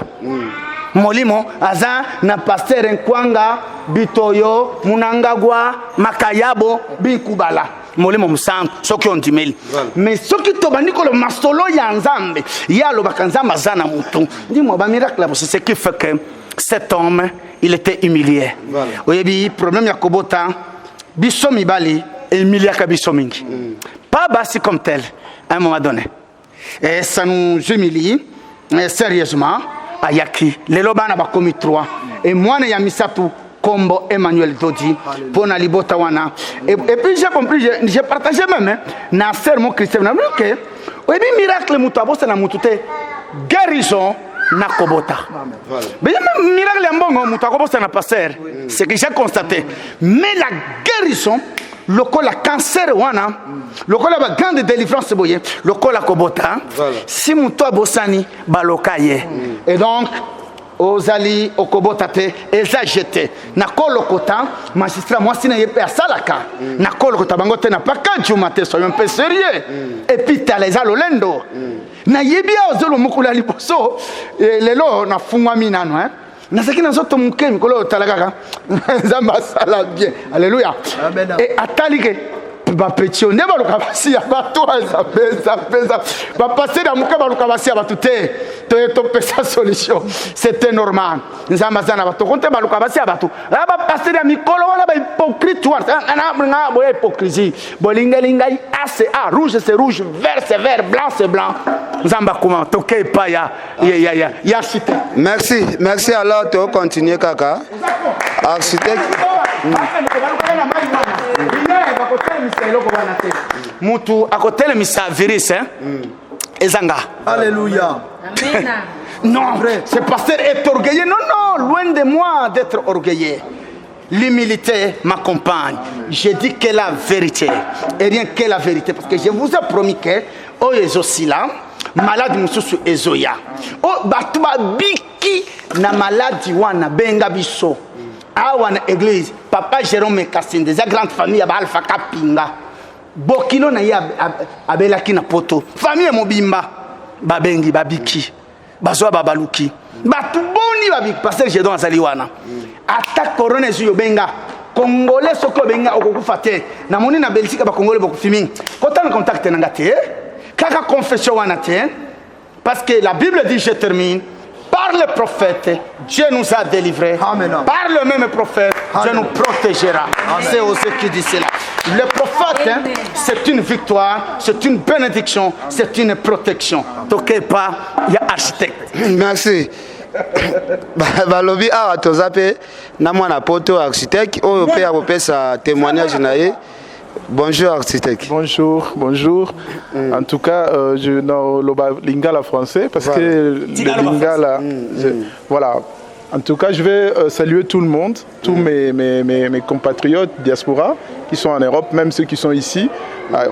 Molimo aza na pasteur Nkwanga Bitoyo Munangagwa Makayabo Bikubala. Molimo musantu soki ondimeli mais soki tobandi ko le masolo ya nzambe ya lo bakanzamba zana mutu dis-moi ba miracle c'est ce qui fait que cet homme il était humilié. Oyebi problème ya kobota biso mibali humilié ka biso mingi pas basi comme tel à un moment donné et ça nous humilie sérieusement ayaki lelo bana ba komi 3 et moi ya misatu Combo Emmanuel Dodi pour na libota wana et puis j'ai compris j'ai partagé même na sermon chrétien na ok oui miracle mutu abosa na mutute guérison na kobota mais miracle ya mbongo mutu akobosa na pasteur c'est que j'ai constaté mais la guérison lokola cancer wana lokola ba grande délivrance boye lokola kobota si mutu abosani balokaye et donc Ozali okobotate eza jeté na kolokota magistrat moi sina yepe asalaka na kolokota bangote na paka jumate soyons un peu sérieux et puis taleza lolendo na yebia ozolo mukula liboso lelo na fungwa minano na sakina zoto mukemi kolo talaka nzamba sala bien alléluia et atalike bapetio ne baluka basi ya bato za pesa bapasser na muka baluka basi ya bato te to pesa solution c'était normal nzamba zana bato konte baluka basi ya bato ba passer ya mikolo wana ba hypocrite na boya hypocrisie bolinga linga A rouge c'est rouge vert c'est vert blanc c'est blanc nzamba comment toke pa ya cité. Merci alors to continuer kaka architecte Mutu akotele misa virus ezanga. Alléluia. Amen. Non, c'est pasteur est orgueilleux. Non, loin de moi d'être orgueilleux. L'humilité m'accompagne. Je dis que la vérité et rien que la vérité parce que je vous ai promis que oh aussi là malade mususu ezoya. Oh batuba biki na maladie wana benga biso. Awana église papa Jérôme Kassine des grandes familles ba Alpha Kapinga bokilo na ya abelaki na poto famille mobimba babengi babiki bazwa babaluki batu boni babiki pasteur Gédon azali wana ata corona zo benga congolais soko benga okokufa te na moni na Belgique ba congolais bokufimi kota na contact na ngate kaka confession wana te parce que la Bible dit je termine. Par le prophète, Dieu nous a délivrés. Amen. Par le même prophète, Dieu nous protégera. C'est aussi qui dit cela. Le prophète, c'est une victoire, c'est une bénédiction, c'est une protection. Toquez pas, il y a architecte. Merci. Balobi a tozape na mwana poto architecte oyo pe ya kopesa témoignage na ye. Bonjour architecte. Bonjour. En tout cas, je dans le lingala français parce que le lingala, voilà. En tout cas, je vais saluer tout le monde, tous mes compatriotes diaspora qui sont en Europe, même ceux qui sont ici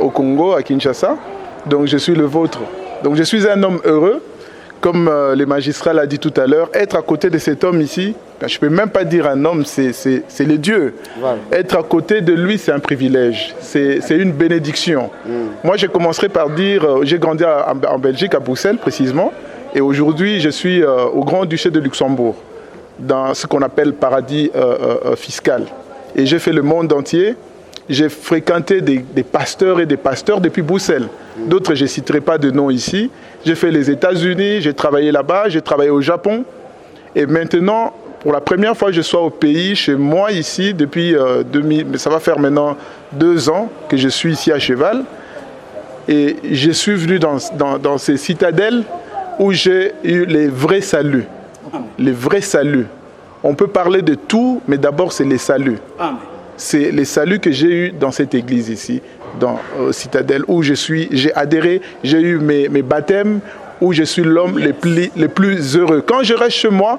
au Congo, à Kinshasa. Donc je suis le vôtre. Donc je suis un homme heureux, comme le magistrat l'a dit tout à l'heure. Être à côté de cet homme ici, je ne peux même pas dire un homme, c'est le Dieu. Voilà. Être à côté de lui, c'est un privilège, c'est une bénédiction. Moi, je commencerai par dire, j'ai grandi en Belgique, à Bruxelles précisément, et aujourd'hui, je suis au Grand-Duché de Luxembourg, dans ce qu'on appelle paradis fiscal. Et j'ai fait le monde entier. J'ai fréquenté des pasteurs et des pasteurs depuis Bruxelles. D'autres, je ne citerai pas de nom ici. J'ai fait les États-Unis, j'ai travaillé là-bas, j'ai travaillé au Japon. Et maintenant, pour la première fois, je suis au pays, chez moi ici, depuis 2000, ça va faire maintenant 2 ans que je suis ici à Cheval. Et je suis venu dans ces citadelles où j'ai eu les vrais saluts. Les vrais saluts. On peut parler de tout, mais d'abord, c'est les saluts. C'est les saluts que j'ai eus dans cette église ici, dans Citadelle, où j'ai adhéré, j'ai eu mes baptêmes, où je suis l'homme le plus heureux. Quand je reste chez moi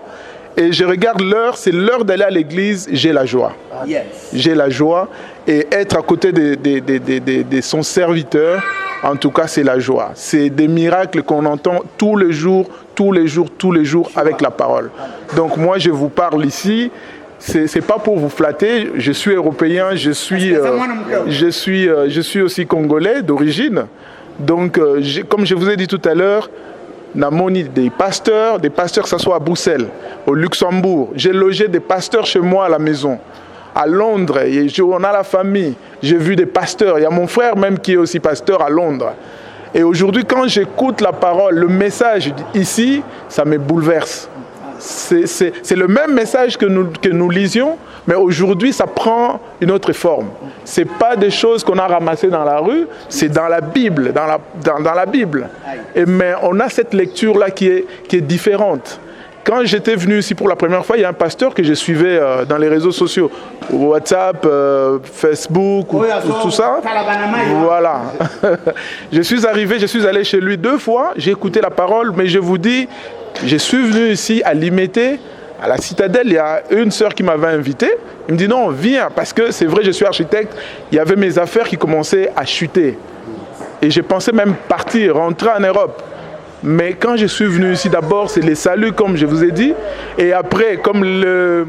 et je regarde l'heure, c'est l'heure d'aller à l'église, j'ai la joie. Yes. J'ai la joie, et être à côté de son serviteur, en tout cas, c'est la joie. C'est des miracles qu'on entend tous les jours avec la parole. Donc moi, je vous parle ici. C'est pas pour vous flatter, je suis européen, je suis aussi congolais d'origine. Donc, comme je vous ai dit tout à l'heure, namoni des pasteurs, que ce soit à Bruxelles, au Luxembourg. J'ai logé des pasteurs chez moi à la maison. À Londres, on a la famille. J'ai vu des pasteurs. Il y a mon frère même qui est aussi pasteur à Londres. Et aujourd'hui, quand j'écoute la parole, le message ici, ça me bouleverse. C'est le même message que nous lisions, mais aujourd'hui, ça prend une autre forme. Ce n'est pas des choses qu'on a ramassées dans la rue, c'est dans la Bible. Dans la Bible. Mais on a cette lecture-là qui est différente. Quand j'étais venu ici pour la première fois, il y a un pasteur que je suivais dans les réseaux sociaux, WhatsApp, Facebook, tout ça. Voilà. Je suis allé chez lui 2 fois, j'ai écouté la parole, mais je vous dis, je suis venu ici à Limité, à la Citadelle. Il y a une sœur qui m'avait invité. Il me dit non, viens, parce que c'est vrai, je suis architecte. Il y avait mes affaires qui commençaient à chuter. Et je pensais même partir, rentrer en Europe. Mais quand je suis venu ici, d'abord, c'est les saluts, comme je vous ai dit. Et après, comme le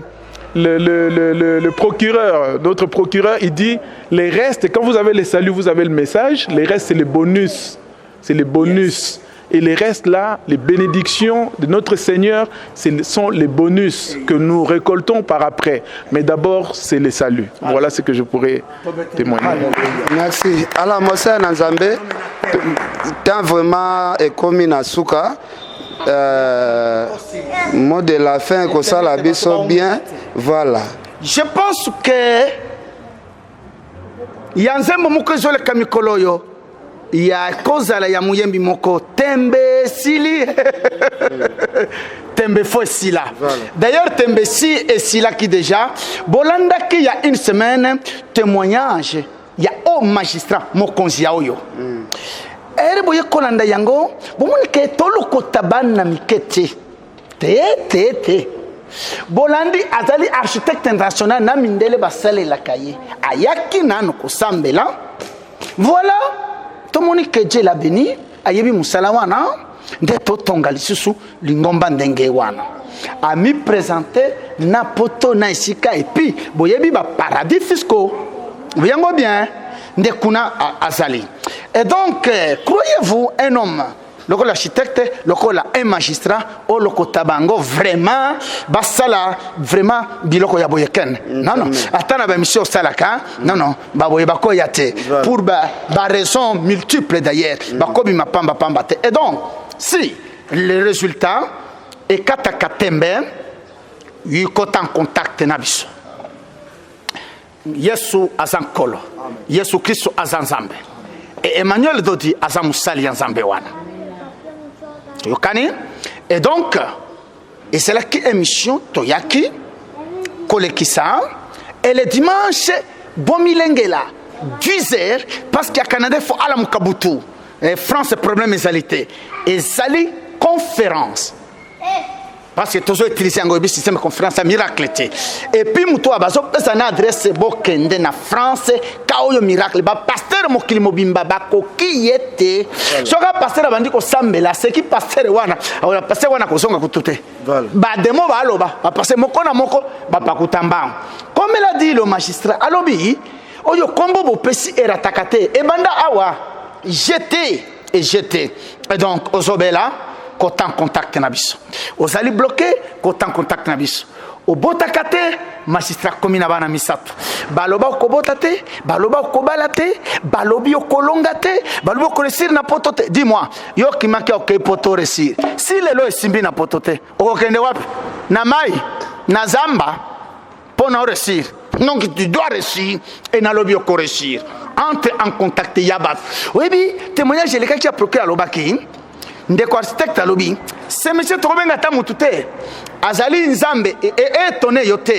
procureur, notre procureur, il dit, les restes, quand vous avez les saluts, vous avez le message. Les restes, c'est les bonus. C'est les bonus. Yes. Et les restes là, les bénédictions de notre Seigneur, ce sont les bonus que nous récoltons par après. Mais d'abord, c'est les saluts. Voilà ce que je pourrais témoigner. Merci. Alors, Mossa Nanzambe, tant vraiment comme Nasuka, mot de la fin, que ça la biso bien. Voilà. Je pense que il y a un moment que je le kamikoloyo. Il y a cause à la yamuyembi moko tembe sili tembe fo sila. D'ailleurs tembe si et sila qui déjà bolanda qui il y a une semaine témoignage il y a au magistrat mokonzi ya oyo ere boye kolanda yango bomoni ke toloko tabana mikete te bolandi azali architecte international na mindele basale la kaye ayaki nano kosambela voilà. Tomoni que Dieu l'a béni, ayebi musala wana, ndeto tonga lisusu lingomba ndenge wana. A mi présenter na poto na isika et puis boyebi ba paradis fiscaux. Voyez-moi bien, ndekuna azali. Et donc croyez-vous un homme, l'architecte, un magistrat, ou le tabango vraiment, basala vraiment biloko ya boyeken. Non. Attends la mission salaka. Non. Baboye bako yate. Pour raisons multiples d'ailleurs. Bakobi ma pamba te. Et donc, si le résultat est katakatembe, il est en contact nabiso. Yesu azankolo. Yesu Christo azanzambe. Et Emmanuel Dodi azamusali nzambe wana. Et donc, et c'est là qui émission Toyaki, Kolekisa, et le dimanche, Bomilengela, 10h, parce qu'il y a Canada, il faut aller à Mukabutu. France, problème est alité. Et Zali, conférence. parce que toujours utiliser un système de conférence miracle. Et puis, muto abazo pesa na adresse bokende na France, kaoyo miracle ba pasteur mokili mobimba ba kokiyete. Soka pasteur abandi ko sambela, c'est qui pasteur wana, awala pasteur wana kozonga kutute. Ba demo ba aloba, ba pasteur moko na moko ba pakutamba. Comme l'a dit le magistrat, alobi, oyo kombo bo pesi eratakate, e banda awa jeter et jeter. Et donc ozobela kotan contact na biso. Ozali bloqué kotan contact na biso. Au botakate magistrat komina bana misato. Baloba kobotate, baloba kobalate, balobi kolongate, balobi koresir na potote. Dis-moi, yo ki manke ok poto resir. Si lelo esimbi na potote, okende wapi? Na mai, na zamba pona resir. Donc tu dois réussir et na lobi réussir. Entre en contact yabat. Oui bi témoignage les cas qui a procuré à l'obaki. Ndeko architecte alobi c'est monsieur Trobenga tamutute azali nzambe et étonné yote.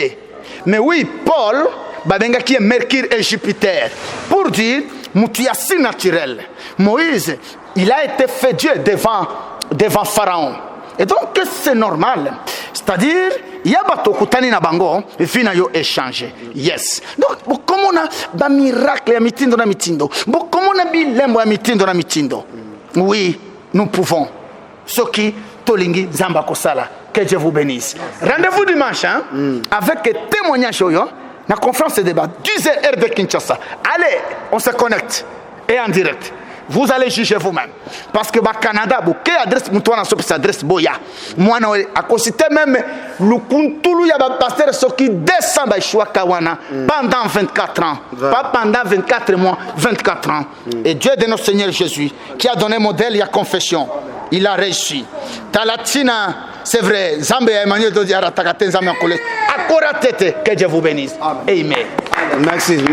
Mais oui, Paul babenga qui est Mercure et Jupiter pour dire mutiasi naturel. Moïse, il a été fait Dieu devant Pharaon. Et donc c'est normal. C'est-à-dire il y a bato kutani na bango et fina yo échanger. Yes. Donc comment on a ba miracle ya mitindo na mitindo. Comment on a bilembo ya mitindo na mitindo. Oui, nous pouvons. Soki tolingi zamba kosala. Que Dieu vous bénisse. Rendez-vous dimanche hein, avec témoignage yo na conférence de débat 10h heure de Kinshasa. Allez, on se connecte et en direct. Vous allez juger vous-même. Parce que au Canada, quelle adresse moutouna sur cette adresse boya. Moi non, à cause même le kuntulu ya ba pasteur ce qui descend ba choix kawana pendant 24 ans, pas pendant 24 mois, 24 ans. Et Dieu de notre Seigneur Jésus qui a donné modèle et confession, il a réussi. Talatina, c'est vrai, Zambé Emmanuel Dodi Aratakate Zambé Akora Tete, que Dieu vous bénisse. Amen. Merci, merci.